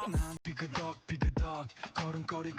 난 비그덕 걸음걸이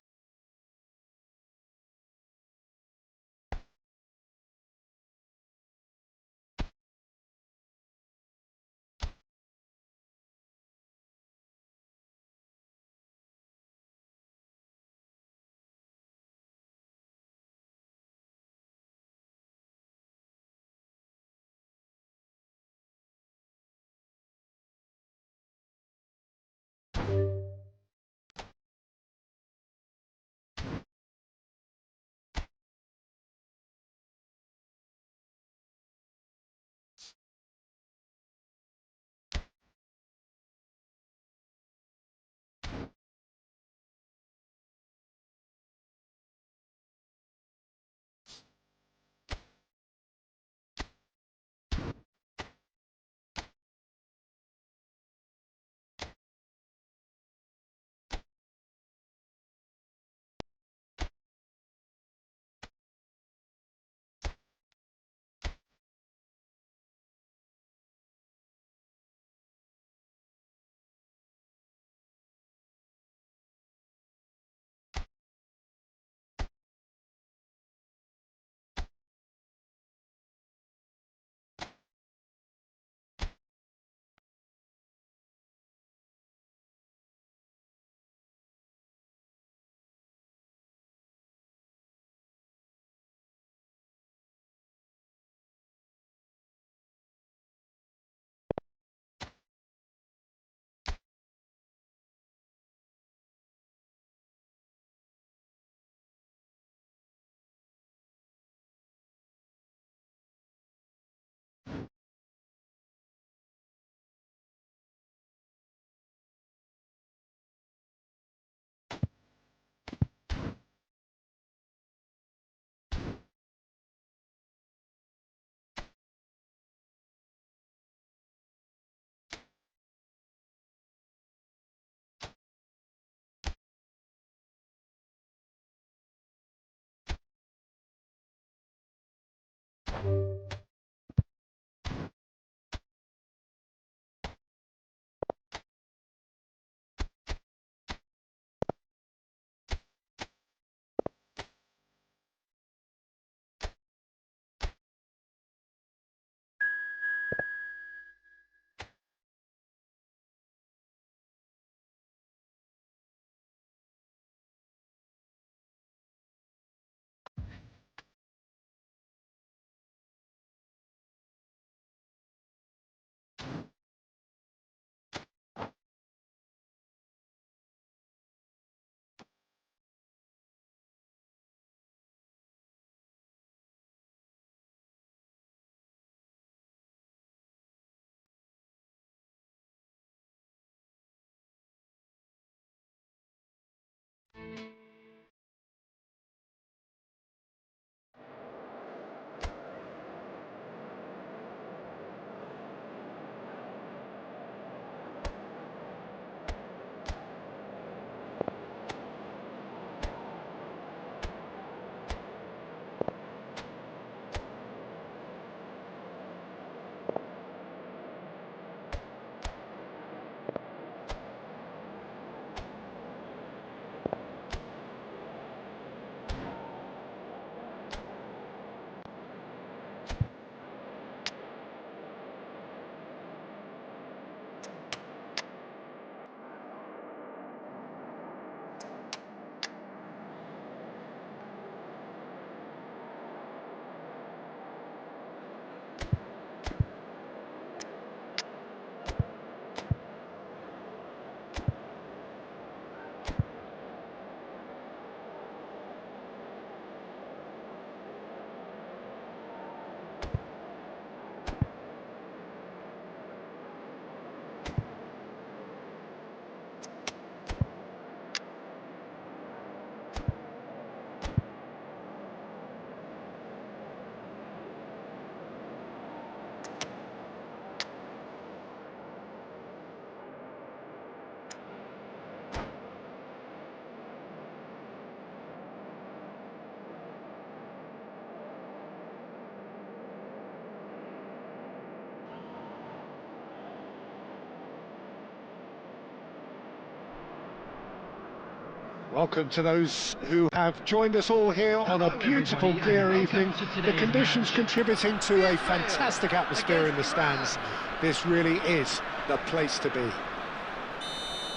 Welcome to those who have joined us all here on a beautiful, clear evening. The conditions contributing to a fantastic atmosphere in the stands. This really is the place to be.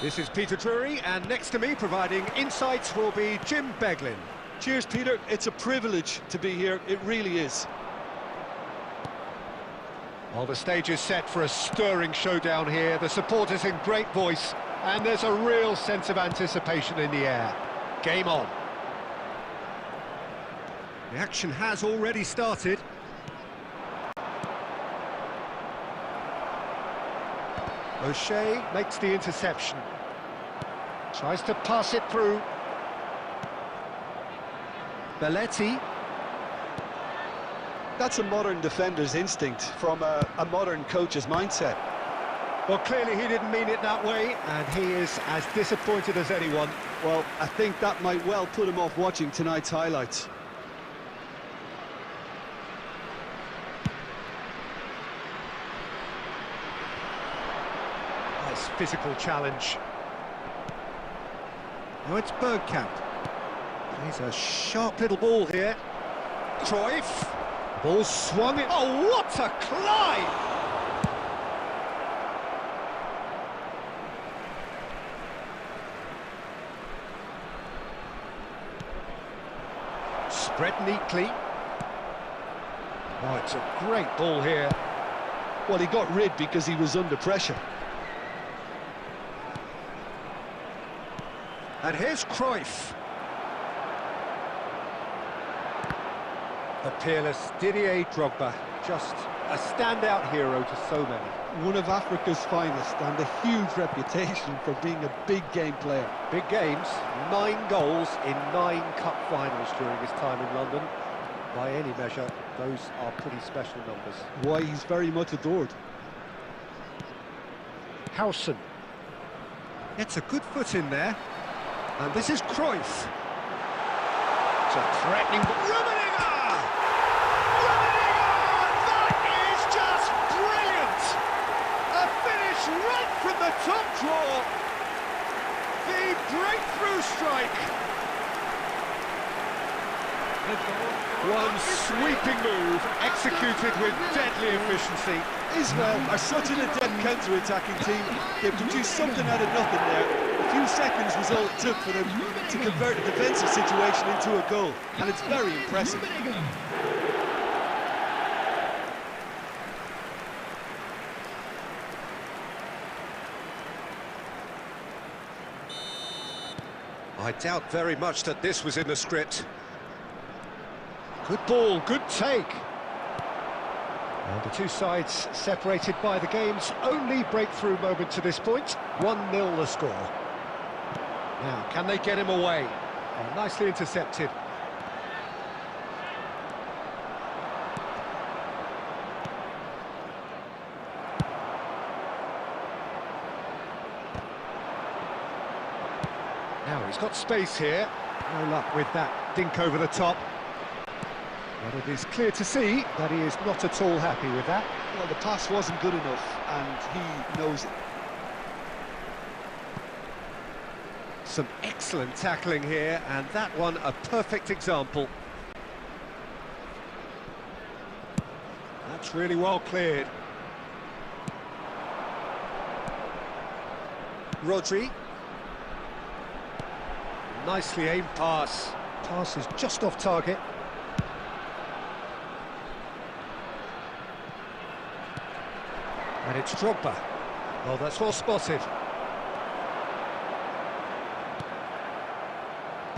This is Peter Drury, and next to me, providing insights, will be Jim Beglin. Cheers, Peter. It's a privilege to be here. It really is. Well, the stage is set for a stirring showdown here. The supporters in great voice, and there's a real sense of anticipation in the air. Game on. The action has already started. O'Shea makes the interception. Tries to pass it through. Belletti. That's a modern defender's instinct from a modern coach's mindset. Well, clearly he didn't mean it that way, and he is as disappointed as anyone. Well, I think that might well put him off watching tonight's highlights. Nice physical challenge. Now it's Bergkamp. Plays a sharp little ball here. Cruyff. Ball swung in. Oh, what a climb! Spread neatly. Oh, it's a great ball here. Well, he got rid because he was under pressure. And here's Cruyff. The peerless Didier Drogba, just a standout hero to so many. One of Africa's finest and a huge reputation for being a big game player. Big games, 9 goals in 9 cup finals during his time in London. By any measure, those are pretty special numbers. Why, he's very much adored. Howson gets a good foot in there. And this is Cruyff. It's a threatening... Right from the top draw, the breakthrough strike. One sweeping move, executed with deadly efficiency. Israel are such an adept counter-attacking team. They produced something out of nothing there. A few seconds was all it took for them to convert a defensive situation into a goal, and it's very impressive. I doubt very much that this was in the script. Good ball, good take. And the two sides separated by the game's only breakthrough moment to this point. 1-0 the score. Now, can they get him away? Oh, nicely intercepted. Now he's got space here. No luck with that dink over the top. But it is clear to see that he is not at all happy with that. Well, the pass wasn't good enough, and he knows it. Some excellent tackling here, and that one a perfect example. That's really well cleared. Rodri. Nicely aimed pass. Pass is just off target. And it's Drogba. Oh, that's well spotted.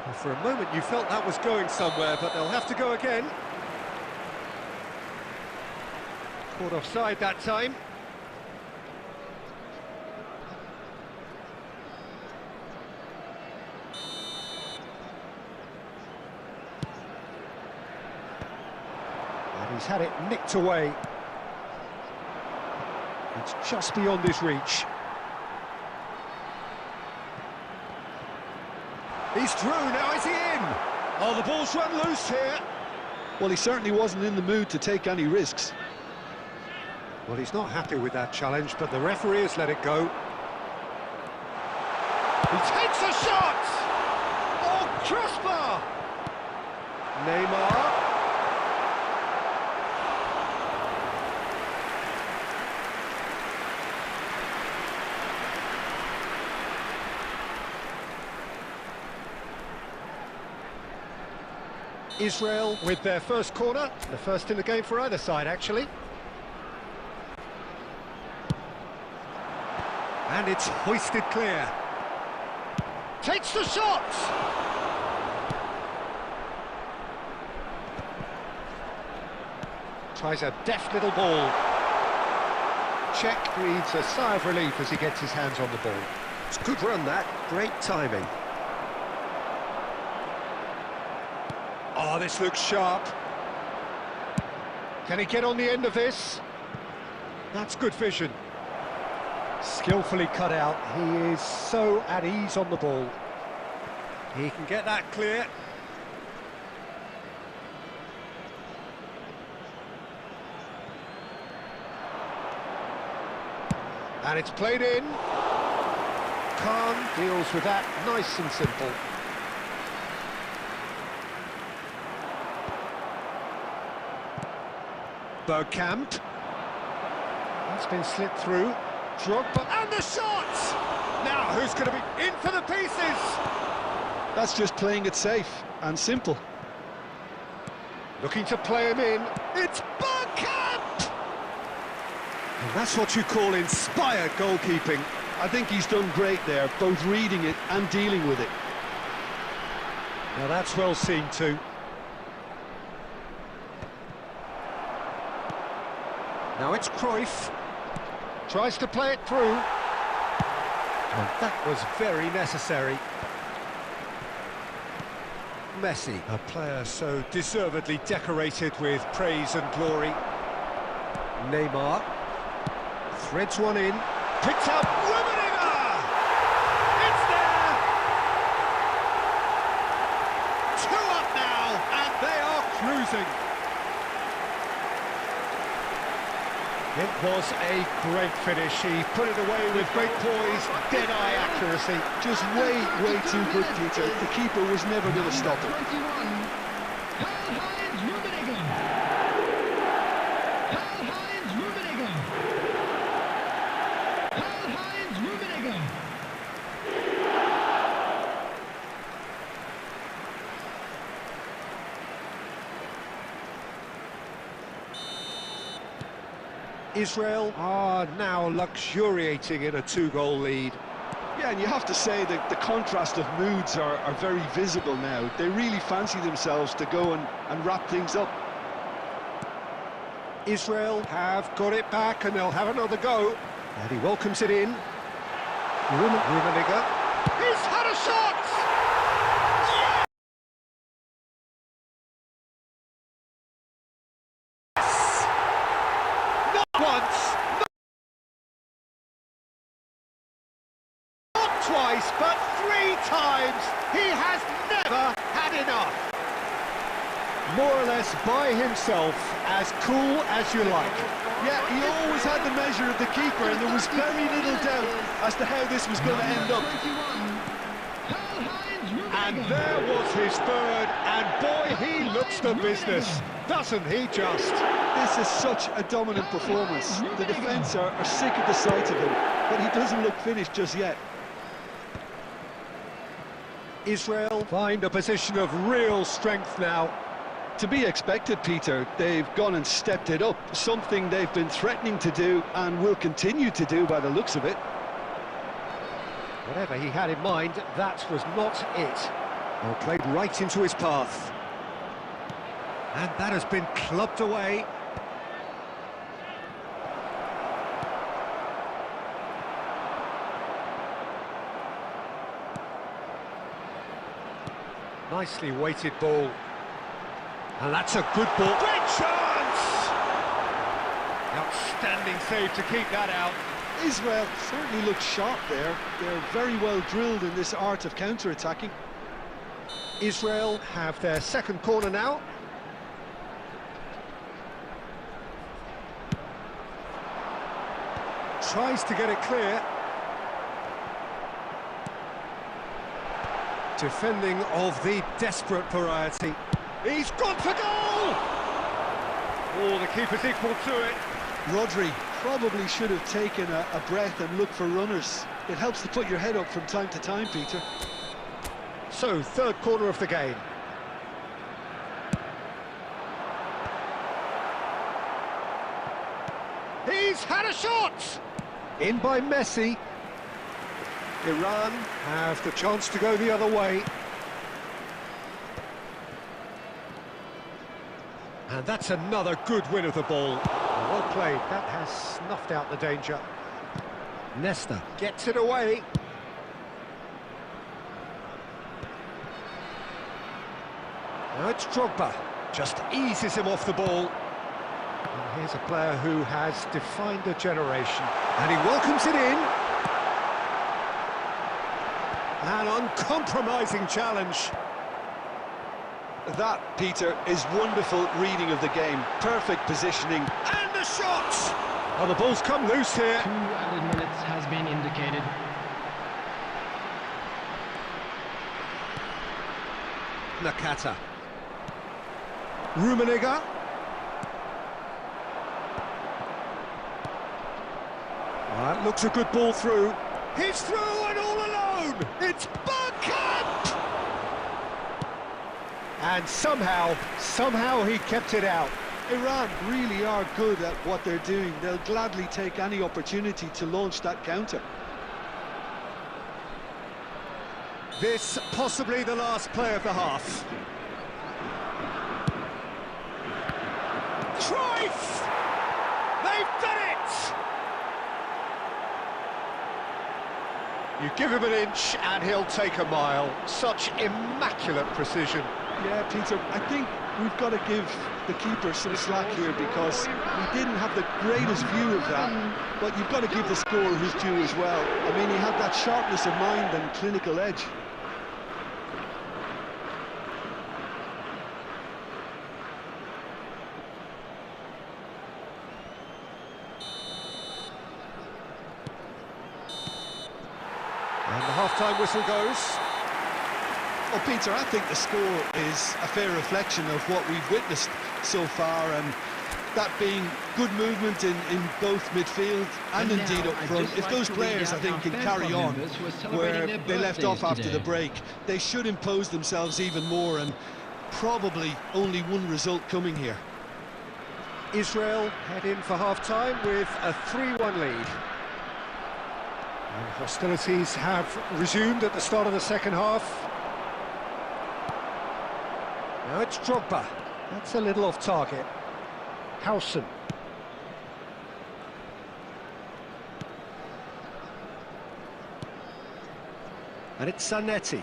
Well, for a moment you felt that was going somewhere, but they'll have to go again. Caught offside that time. He's had it nicked away. It's just beyond his reach. He's through, now is he in? Oh, the ball's run loose here. Well, he certainly wasn't in the mood to take any risks. Well, he's not happy with that challenge, but the referee has let it go. He takes a shot! Crossbar! Neymar. Israel with their first corner, the first in the game for either side, actually. And it's hoisted clear. Takes the shot! Tries a deft little ball. Czech breathes a sigh of relief as he gets his hands on the ball. It's a good run, that. Great timing. Oh, this looks sharp. Can he get on the end of this? That's good vision. Skillfully cut out. He is so at ease on the ball. He can get that clear. And it's played in. Khan deals with that nice and simple. Bergkamp. That's been slipped through. Drogba, and the shot! Now, who's going to be in for the pieces? That's just playing it safe and simple. Looking to play him in. It's Bergkamp! And that's what you call inspired goalkeeping. I think he's done great there, both reading it and dealing with it. Now that's well seen too. Now it's Cruyff. Tries to play it through. And that was very necessary. Messi, a player so deservedly decorated with praise and glory. Neymar. Threads one in. Picks up Rummenigge! It's there! 2 up now, and they are cruising. It was a great finish. He put it away with great poise, dead-eye accuracy. Just way too good, Peter. The keeper was never going to stop it. Israel are now luxuriating in a 2-goal lead. Yeah, and you have to say that the contrast of moods are very visible now. They really fancy themselves to go and wrap things up. Israel have got it back and they'll have another go. And he welcomes it in. Rummenigge. He's had a shot! Once, not twice, but 3 times. He has never had enough. More or less by himself, as cool as you like. Yeah, he always had the measure of the keeper, and there was very little doubt as to how this was going to end up. And there was his third, and boy, he looks the business, doesn't he just? This is such a dominant performance. The defence are sick of the sight of him, but he doesn't look finished just yet. Israel find a position of real strength now. To be expected, Peter. They've gone and stepped it up, something they've been threatening to do and will continue to do by the looks of it. Whatever he had in mind, that was not it. Well, played right into his path. And that has been clubbed away. Nicely weighted ball. And that's a good ball. Great chance! Outstanding save to keep that out. Israel certainly looks sharp there. They're very well drilled in this art of counter-attacking. Israel have their second corner now. Tries to get it clear. Defending of the desperate variety. He's gone for goal! Oh, the keeper's equal to it. Rodri probably should have taken a breath and looked for runners. It helps to put your head up from time to time, Peter. So, third quarter of the game. He's had a shot! In by Messi. Iran have the chance to go the other way. And that's another good win of the ball. Well played, that has snuffed out the danger. Nesta gets it away. Now it's Drogba, just eases him off the ball. And here's a player who has defined a generation. And he welcomes it in. An uncompromising challenge. That, Peter, is wonderful reading of the game. Perfect positioning. And the shot! Oh, the ball's come loose here. 2 added minutes has been indicated. Nakata. Rummenigge. That looks a good ball through. He's through and all alone! It's Bergkamp! And somehow he kept it out. Iran really are good at what they're doing. They'll gladly take any opportunity to launch that counter. This possibly the last play of the half. Cruyff! They've done it! You give him an inch and he'll take a mile. Such immaculate precision. Yeah, Peter, I think we've got to give the keeper some slack here because he didn't have the greatest view of that, but you've got to give the scorer his due as well. I mean, he had that sharpness of mind and clinical edge. And the half-time whistle goes. Well, Peter, I think the score is a fair reflection of what we've witnessed so far, and that being good movement in both midfield and indeed up front. If those players, I think, can carry on where they left off after the break, they should impose themselves even more, and probably only one result coming here. Israel head in for half-time with a 3-1 lead. And hostilities have resumed at the start of the second half. Now it's Drogba. That's a little off target. Howson. And it's Zanetti.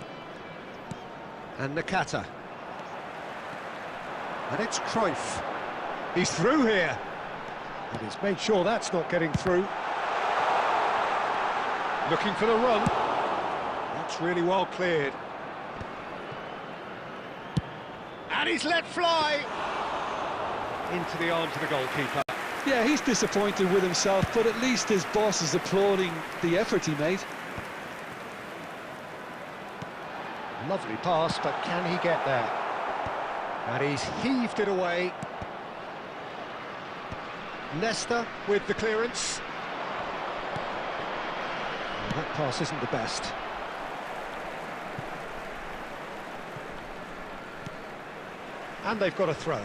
And Nakata. And it's Cruyff. He's through here. And he's made sure that's not getting through. Looking for the run. That's really well cleared. And he's let fly into the arms of the goalkeeper. Yeah, he's disappointed with himself, but at least his boss is applauding the effort he made. Lovely pass, but can he get there? And he's heaved it away. Nesta with the clearance. And that pass isn't the best. And they've got a throw.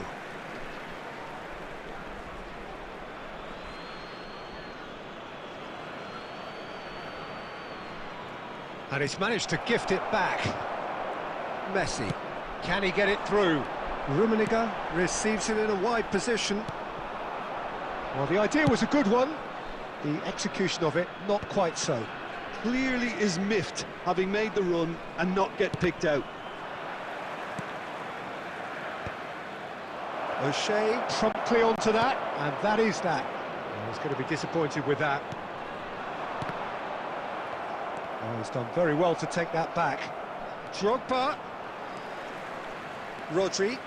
And he's managed to gift it back. Messi, can he get it through? Rummenigge receives it in a wide position. Well, the idea was a good one. The execution of it, not quite so. Clearly is miffed, having made the run and not get picked out. O'Shea promptly onto that, and that is that. Oh, he's going to be disappointed with that. Oh, he's done very well to take that back. Drogba. Rodri.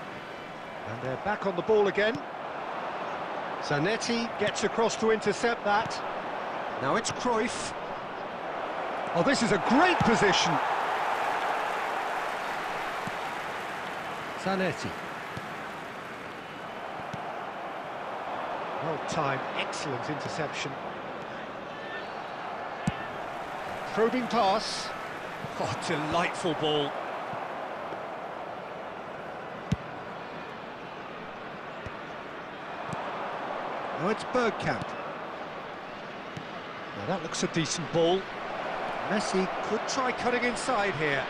And they're back on the ball again. Zanetti gets across to intercept that. Now it's Cruyff. Oh, this is a great position. Zanetti. Well timed, excellent interception. Probing pass. Oh, delightful ball. Now it's Bergkamp. Now that looks a decent ball. Messi could try cutting inside here.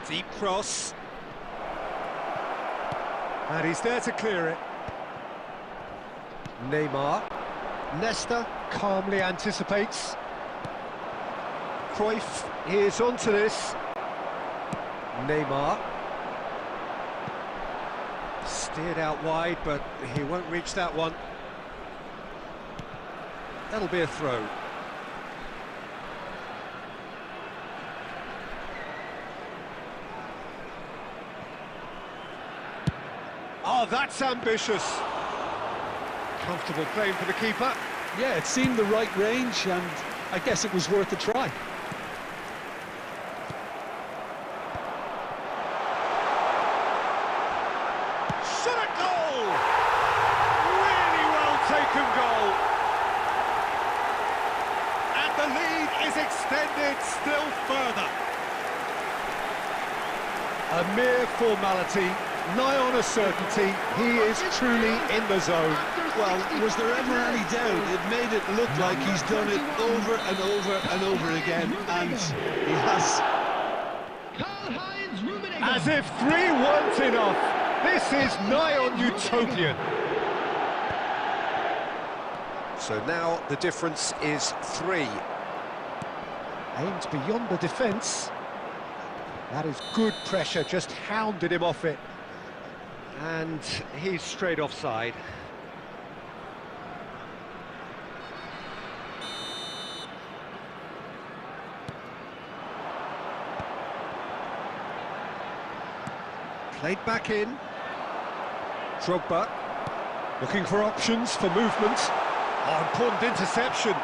Deep cross. And he's there to clear it. Neymar. Nesta calmly anticipates. Cruyff is onto this. Neymar. Steered out wide, but he won't reach that one. That'll be a throw. Oh, that's ambitious. Comfortable claim for the keeper. Yeah, it seemed the right range, and I guess it was worth a try. Shot at goal! Really well taken goal. And the lead is extended still further. A mere formality, nigh on a certainty, he is truly in the zone. Well, was there ever any doubt? It made it look like he's done it over and over and over again, and he has. As if 3 weren't enough. This is nigh on utopian. So now the difference is 3. Aimed beyond the defence. That is good pressure, just hounded him off it. And he's straight offside. Played back in. Drogba looking for options for movement. Oh, important interception.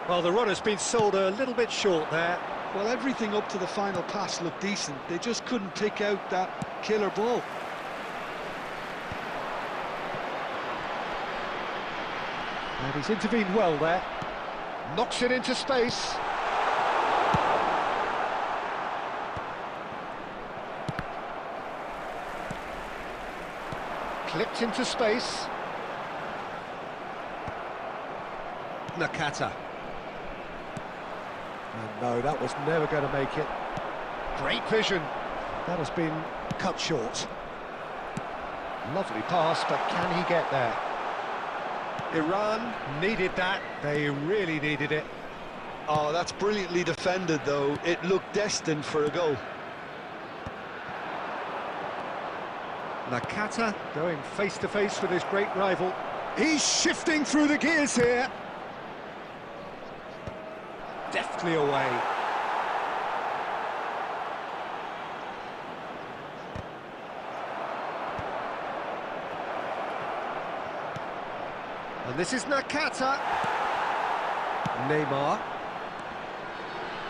Well, the runner's been sold a little bit short there. Well, everything up to the final pass looked decent. They just couldn't pick out that killer ball. And he's intervened well there. Knocks it into space. Clipped into space. Nakata. And no, that was never going to make it. Great vision. That has been cut short. Lovely pass, but can he get there? Iran needed that. They really needed it. Oh, that's brilliantly defended, though. It looked destined for a goal. Nakata going face-to-face with his great rival. He's shifting through the gears here. Deftly away. And this is Nakata. Neymar.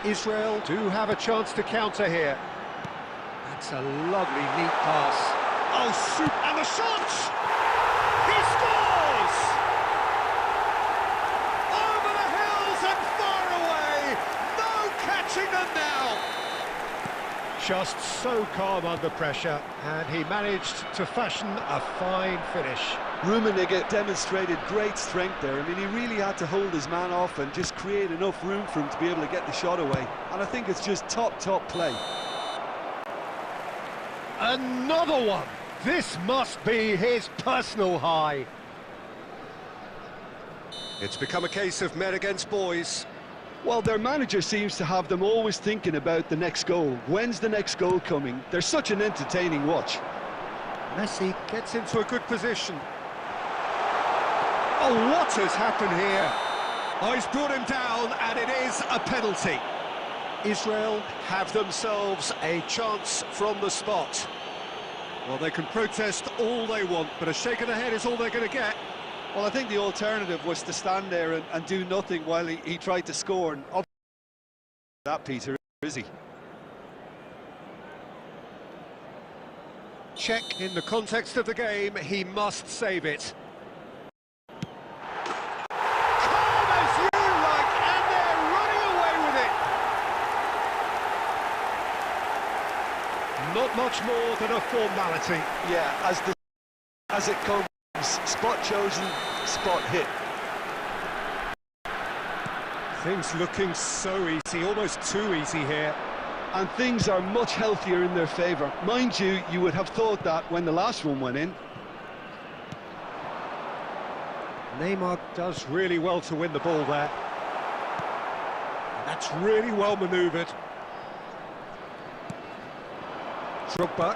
Israel do have a chance to counter here. That's a lovely, neat pass. Oh, shoot, and the shot! He scores! Over the hills and far away! No catching them now! Just so calm under pressure, and he managed to fashion a fine finish. Rummenigge demonstrated great strength there. I mean, he really had to hold his man off and just create enough room for him to be able to get the shot away. And I think it's just top play. Another one! This must be his personal high. It's become a case of men against boys. Well, their manager seems to have them always thinking about the next goal. When's the next goal coming? They're such an entertaining watch. Messi gets into a good position. Oh, what has happened here? Oh, he's brought him down, and it is a penalty. Israel have themselves a chance from the spot. Well, they can protest all they want, but a shake of the head is all they're going to get. Well, I think the alternative was to stand there and do nothing while he tried to score. And that, Peter, is he? check. In the context of the game, he must save it. Calm as you like, and they're running away with it. Not much more than a formality. Yeah, as it comes, spot chosen, spot hit. Things looking so easy, almost too easy here. And things are much healthier in their favour. Mind you, you would have thought that when the last one went in. Neymar does really well to win the ball there. That's really well manoeuvred. Drogba,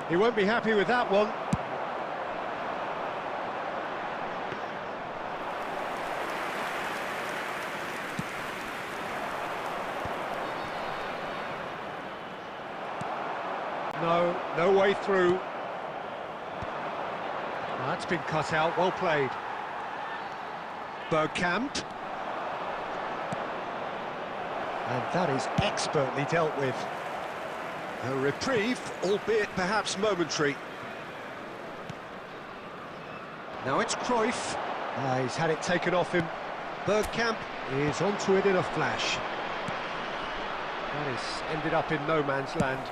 he won't be happy with that one. No way through. That's been cut out, well played. Bergkamp. And that is expertly dealt with. A reprieve, albeit perhaps momentary. Now it's Cruyff. He's had it taken off him. Bergkamp is onto it in a flash. That has ended up in no man's land.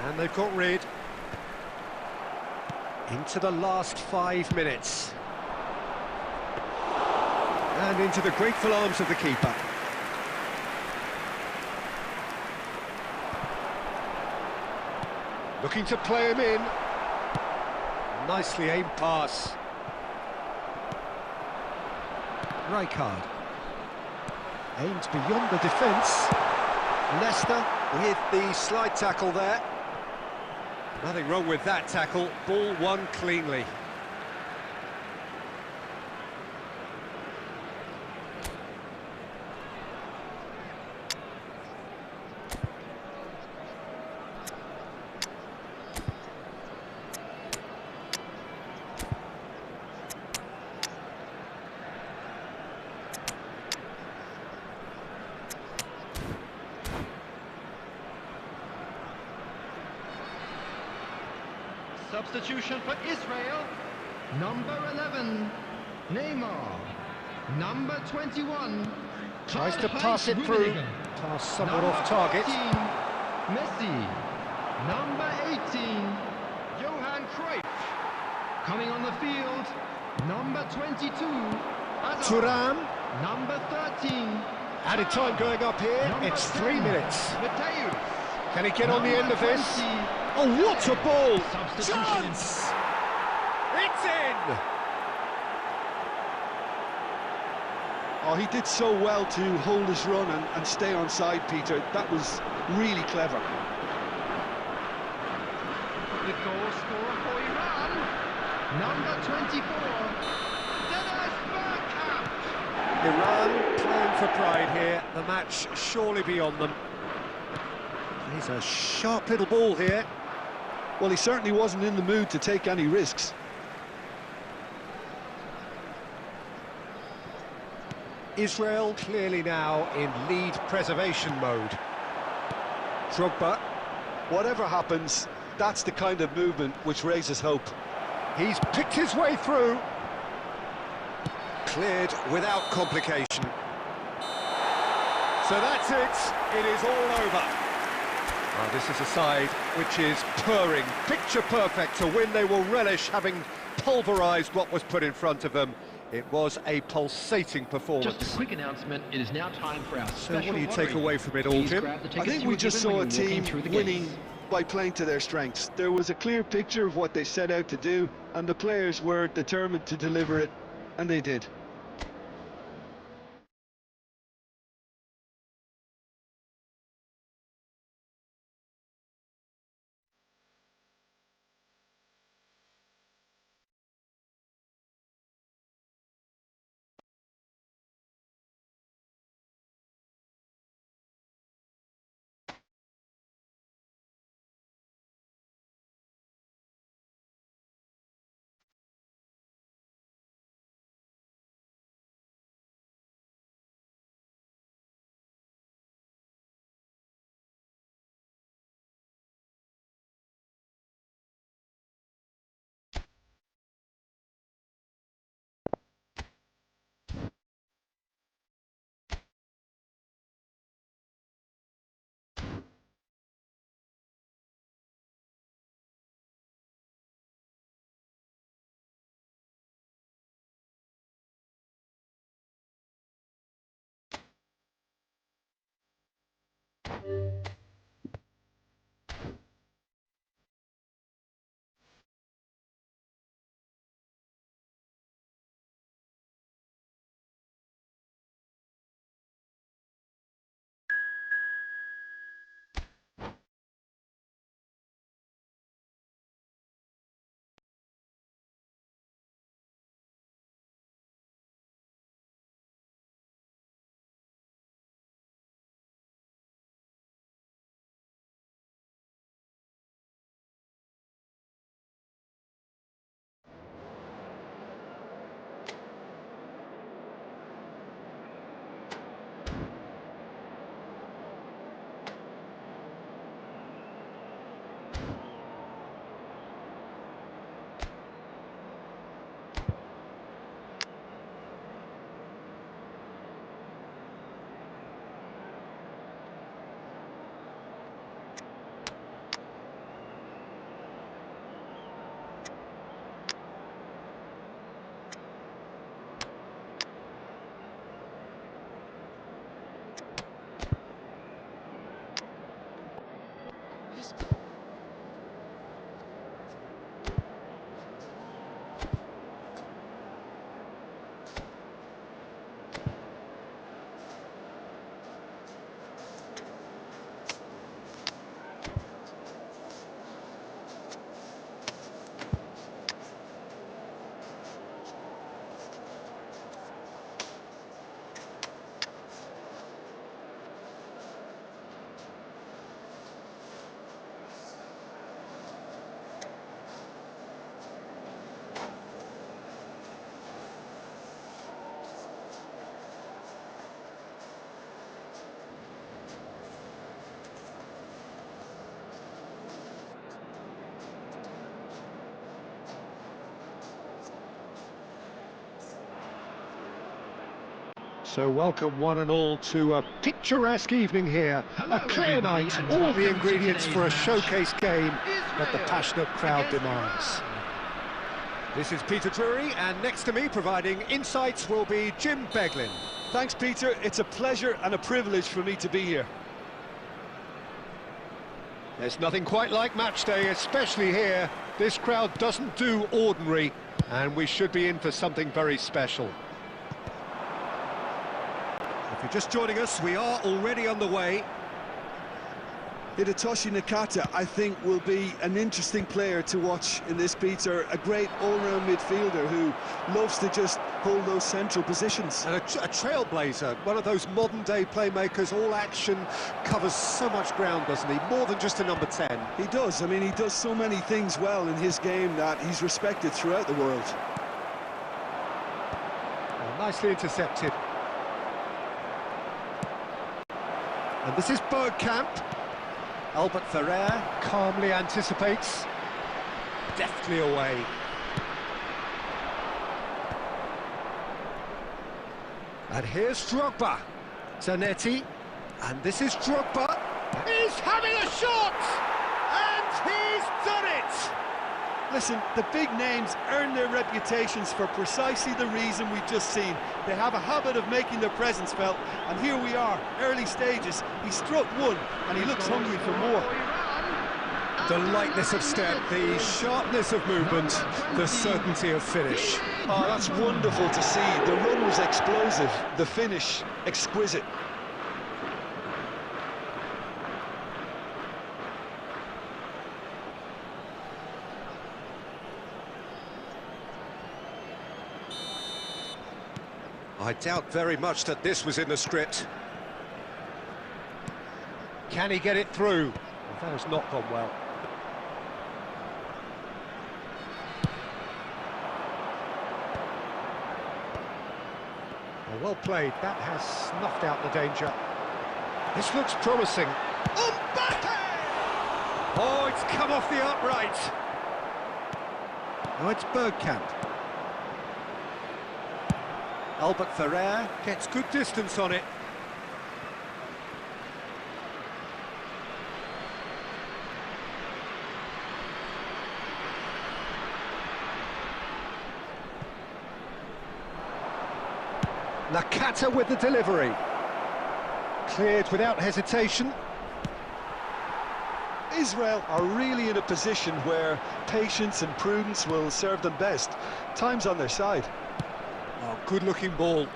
And they've got rid. Into the last 5 minutes. And into the grateful arms of the keeper. Looking to play him in. Nicely aimed pass. Rijkaard. Aims beyond the defence. Leicester with the slide tackle there. Nothing wrong with that tackle, ball won cleanly. Substitution for Israel. Number 11, Neymar. Number 21, Tries to pass it through. Pass somewhat off target. 14, Messi. Number 18, Johan Cruyff. Coming on the field, number 22, Hazard. Thuram. Number 13, Added time going up here. Number It's 10, 3 minutes. Mateus. Can he get on the end of this? 20, Oh, what a ball! Substitution. Chance! It's in! Oh, he did so well to hold his run and stay on side, Peter. That was really clever. The goal scorer for Iran, number 24, Dennis Bergkamp. Iran playing for pride here. The match surely beyond them. He's a sharp little ball here. Well, he certainly wasn't in the mood to take any risks. Israel clearly now in lead preservation mode. Drogba. Whatever happens, that's the kind of movement which raises hope. He's picked his way through. Cleared without complication. So that's it. It is all over. Well, this is a side which is purring, picture perfect. To win, they will relish having pulverised what was put in front of them. It was a pulsating performance. Just a quick announcement, it is now time for our special So what do you lottery. take away from it all, Please Jim? grab the I tickets think you we were just given saw a when you were walking team through the winning gates. by playing to their strengths. There was a clear picture of what they set out to do, and the players were determined to deliver it, and they did. So welcome one and all to a picturesque evening here. A clear night, all the ingredients for a showcase game that the passionate crowd demands. This is Peter Drury, and next to me providing insights will be Jim Beglin. Thanks, Peter. It's a pleasure and a privilege for me to be here. There's nothing quite like match day, especially here. This crowd doesn't do ordinary, and we should be in for something very special. If you're just joining us, we are already on the way. Hidetoshi Nakata, I think, will be an interesting player to watch in this, Peter. A great all-round midfielder who loves to just hold those central positions. And a trailblazer, one of those modern-day playmakers, all action, covers so much ground, doesn't he? More than just a number 10. He does. I mean, he does so many things well in his game that he's respected throughout the world. Well, nicely intercepted. And this is Bergkamp. Albert Ferrer calmly anticipates. Deftly away. And here's Drogba. Zanetti. And this is Drogba. He's having a shot! And he's done it! Listen, the big names earn their reputations for precisely the reason we've just seen. They have a habit of making their presence felt, and here we are, early stages. He struck one, and he looks hungry for more. The lightness of step, the sharpness of movement, the certainty of finish. Oh, that's wonderful to see. The run was explosive, the finish exquisite. I doubt very much that this was in the script. Can he get it through? Well, that has not gone well. Well played, that has snuffed out the danger. This looks promising. Mbappe! Oh, it's come off the upright. Now it's Bergkamp. Albert Ferrer gets good distance on it. Nakata with the delivery. Cleared without hesitation. Israel are really in a position where patience and prudence will serve them best. Time's on their side. Oh, good-looking ball.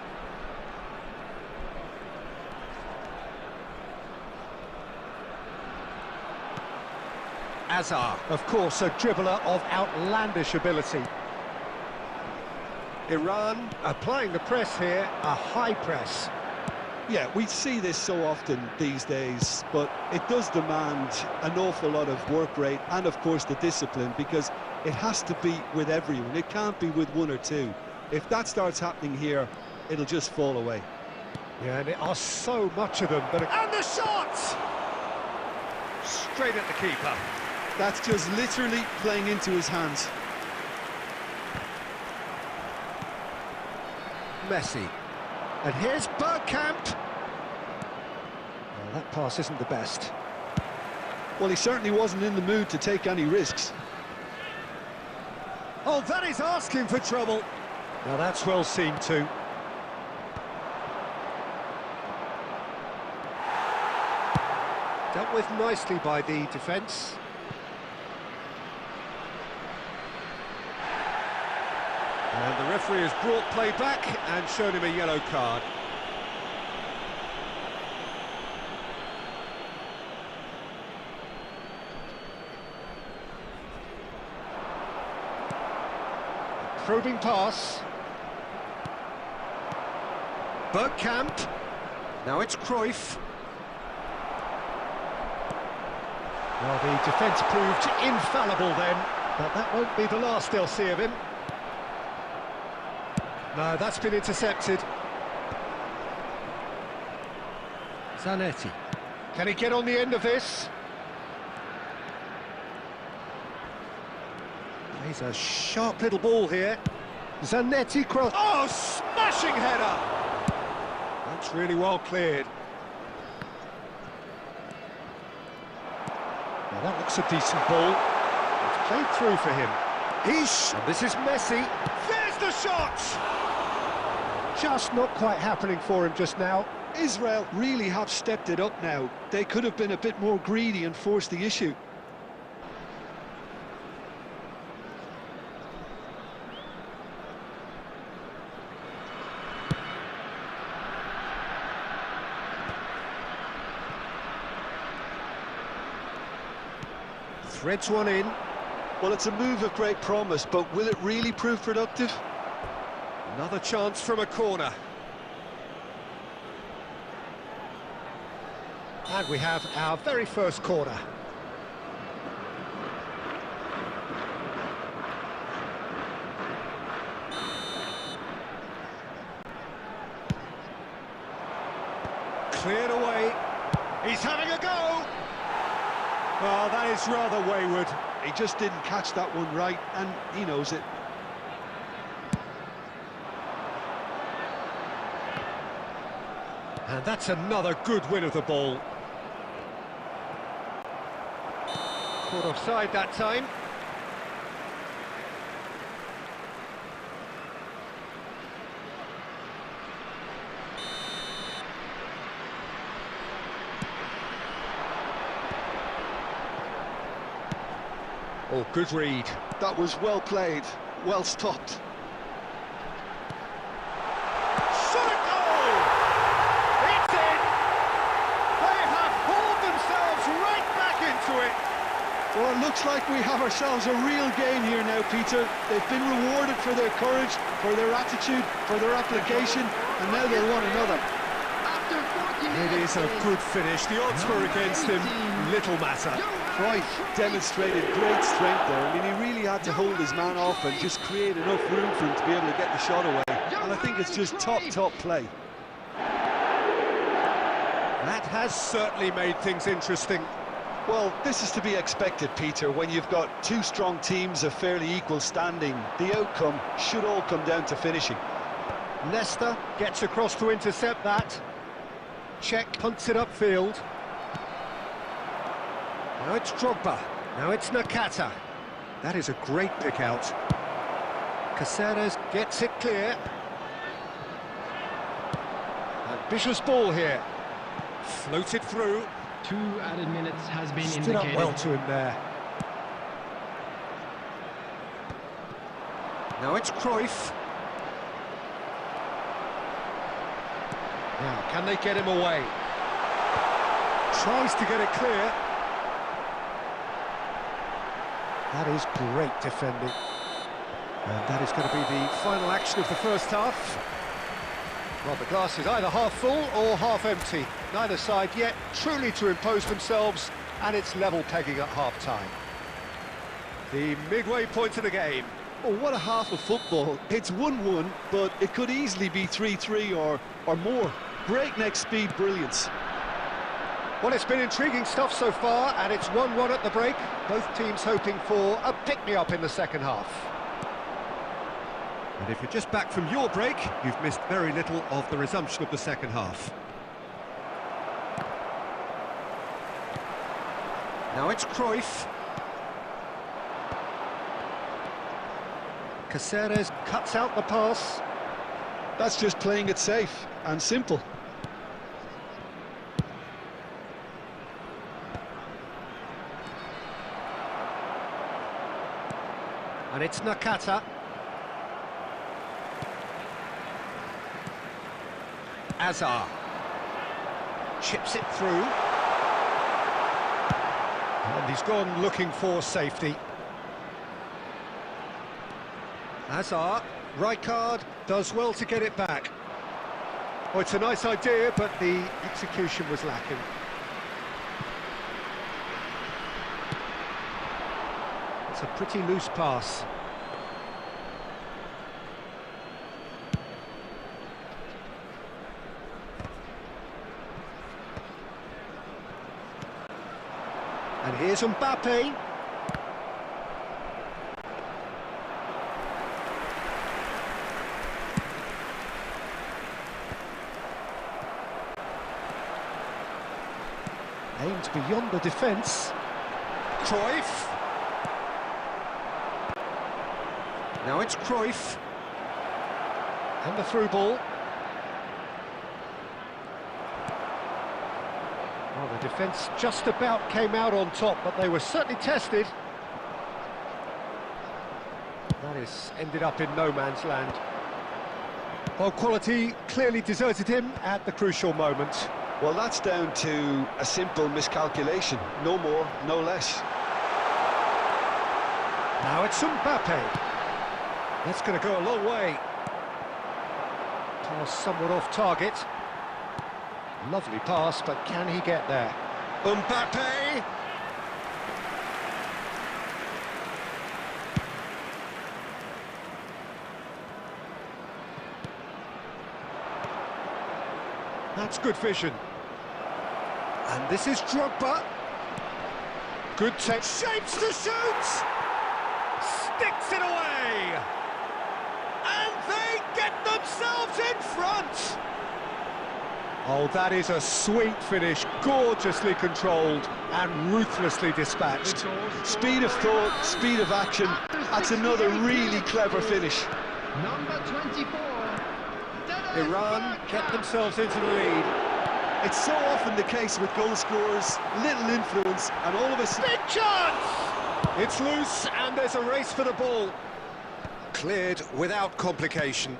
Azar, of course, a dribbler of outlandish ability. Iran applying the press here, a high press. Yeah, we see this so often these days, but it does demand an awful lot of work rate and, of course, the discipline, because it has to be with everyone. It can't be with one or two. If that starts happening here, it'll just fall away. Yeah, and there are so much of them. And the shot! Straight at the keeper. That's just literally playing into his hands. Messi. And here's Bergkamp. Well, that pass isn't the best. Well, he certainly wasn't in the mood to take any risks. Oh, that is asking for trouble. Now that's well seen too. Dealt with nicely by the defence. And the referee has brought play back and shown him a yellow card. Probing pass. Bergkamp. Now it's Cruyff. Well, the defence proved infallible then, but that won't be the last they'll see of him. No, that's been intercepted. Zanetti. Can he get on the end of this? Plays a sharp little ball here. Zanetti cross. Oh, smashing header! That's really well cleared. Now that looks a decent ball. It's played through for him. And this is Messi. There's the shot! Just not quite happening for him just now. Israel really have stepped it up now. They could have been a bit more greedy and forced the issue. Threads one in. Well, it's a move of great promise, but will it really prove productive? Another chance from a corner. And we have our very first corner. Cleared away. He's having a go! Well, that is rather wayward. He just didn't catch that one right, and he knows it. And that's another good win of the ball. Caught offside that time. Oh, good read. That was well played, well stopped. Shot a goal! It's in! They have pulled themselves right back into it. Well, it looks like we have ourselves a real game here now, Peter. They've been rewarded for their courage, for their attitude, for their application, and now they want another. It is a good finish. The odds were against him. Little matter. Cruyff demonstrated great strength there. I mean, he really had to hold his man off and just create enough room for him to be able to get the shot away. And I think it's just top play. That has certainly made things interesting. Well, this is to be expected, Peter. When you've got two strong teams of fairly equal standing, the outcome should all come down to finishing. Nesta gets across to intercept that. Czech punts it upfield. Now it's Drogba. Now it's Nakata. That is a great pick out. Caceres gets it clear. Ambitious ball here. Floated through. 2 added minutes has been Stood up indicated. well to him there. Now it's Cruyff. Now, can they get him away? Tries to get it clear. That is great defending. And that is going to be the final action of the first half. Well, the glass is either half full or half empty. Neither side yet truly to impose themselves, and it's level pegging at half-time. The midway point of the game. Oh, what a half of football. It's 1-1, but it could easily be 3-3 or more. Breakneck speed brilliance. Well, it's been intriguing stuff so far, and it's 1-1 at the break. Both teams hoping for a pick-me-up in the second half. And if you're just back from your break, you've missed very little of the resumption of the second half. Now it's Cruyff. Caceres cuts out the pass. That's just playing it safe and simple. And it's Nakata. Azar. Chips it through. And he's gone looking for safety. Azar, Rijkaard does well to get it back. Oh, it's a nice idea, but the execution was lacking. It's a pretty loose pass. And here's Mbappe. Aimed beyond the defence. Cruyff. Now it's Cruyff. And the through ball. Well, the defence just about came out on top, but they were certainly tested. That is ended up in no man's land. Well, quality clearly deserted him at the crucial moment. Well, that's down to a simple miscalculation. No more, no less. Now it's Mbappe. That's going to go a long way. Pass somewhat off target. Lovely pass, but can he get there? Mbappe! That's good vision. And this is Drogba. Good take. Shapes to shoot! Sticks it away! And they get themselves in front! Oh, that is a sweet finish, gorgeously controlled and ruthlessly dispatched. Speed of thought, speed of action. That's another really clever finish. Number 24. Iran get themselves into the lead. It's so often the case with goal scorers, little influence, and all of a sudden... Big chance! It's loose, and there's a race for the ball. Cleared without complication.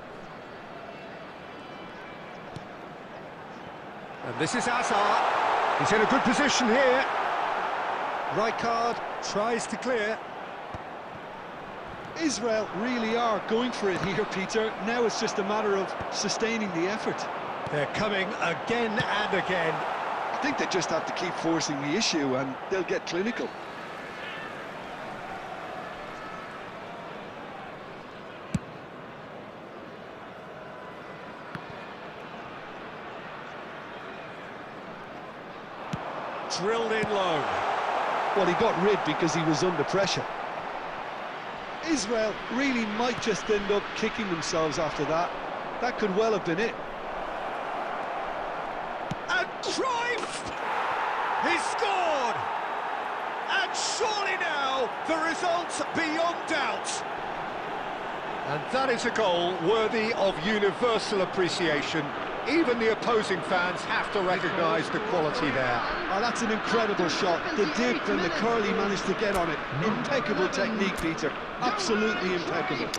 And this is Azar. He's in a good position here. Rijkaard tries to clear. Israel really are going for it here, Peter. Now it's just a matter of sustaining the effort. They're coming again and again. I think they just have to keep forcing the issue and they'll get clinical. Drilled in low. Well, he got rid because he was under pressure. Israel really might just end up kicking themselves after that. That could well have been it. And Cruyff! He scored! And surely now, the result beyond doubt. And that is a goal worthy of universal appreciation. Even the opposing fans have to recognise the quality there. Oh, that's an incredible shot. The dip and the curl he managed to get on it. Impeccable technique, Peter. Absolutely impeccable.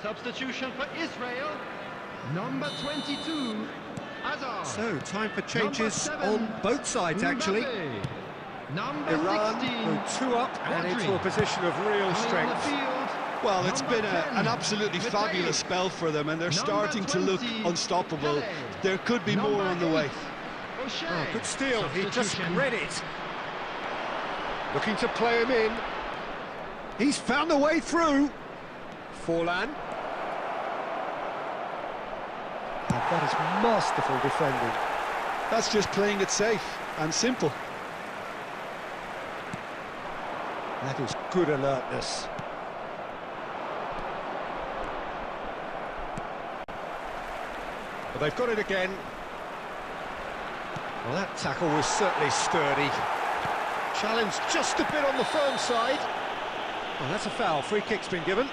Substitution for Israel. Number 22, Hazard. So, time for changes 7, on both sides, actually. Mbappe. Number Iran 16, go 2 up and into a position of real strength. Well, it's been an absolutely fabulous spell for them, and they're starting to look unstoppable. There could be more on the way. Oh, good steal, he just read it. Looking to play him in. He's found the way through. Forlan. And that is masterful defending. That's just playing it safe and simple. That is good alertness. But they've got it again. Well, that tackle was certainly sturdy. Challenge just a bit on the firm side. Oh, that's a foul. Free kick's been given.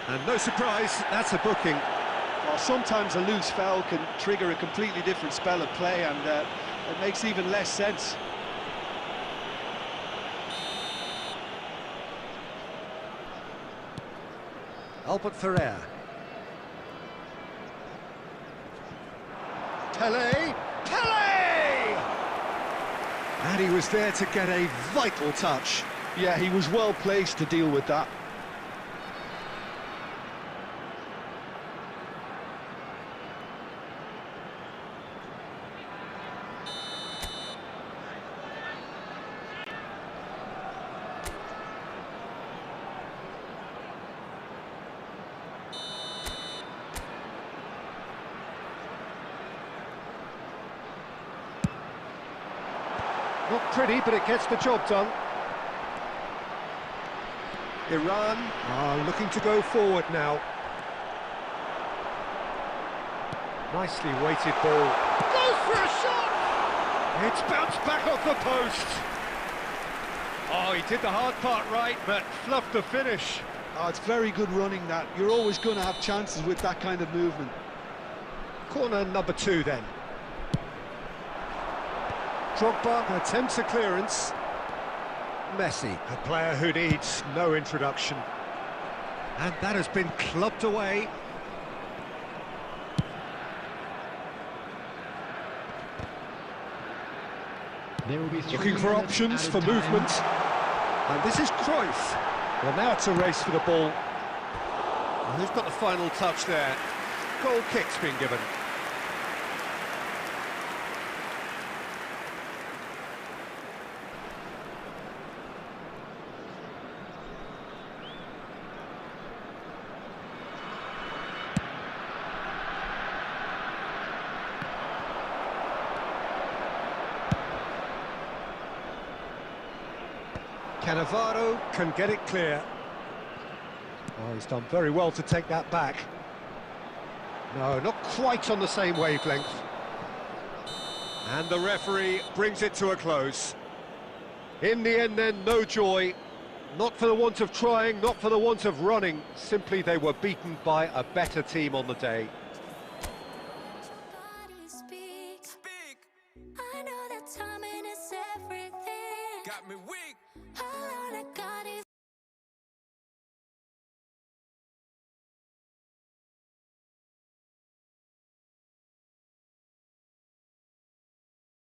And no surprise, that's a booking. Well, sometimes a loose foul can trigger a completely different spell of play, and it makes even less sense. Albert Ferrer. Pele! Pele! And he was there to get a vital touch. Yeah, he was well placed to deal with that. Not pretty, but it gets the job done. Iran are looking to go forward now. Nicely weighted ball. Goes for a shot! It's bounced back off the post. Oh, he did the hard part right, but fluffed the finish. Oh, it's very good running, that. You're always going to have chances with that kind of movement. Corner number 2 then. Drogba attempts a clearance. Messi, a player who needs no introduction. And that has been clubbed away. There will be Looking for options for movement. And this is Cruyff. Well, now it's a race for the ball. And who's got the final touch there? Goal kick's been given. Cannavaro can get it clear. Oh, he's done very well to take that back. No, not quite on the same wavelength. And the referee brings it to a close. In the end then, no joy. Not for the want of trying, not for the want of running. Simply they were beaten by a better team on the day. I know that timing is everything. Got me weak. All I got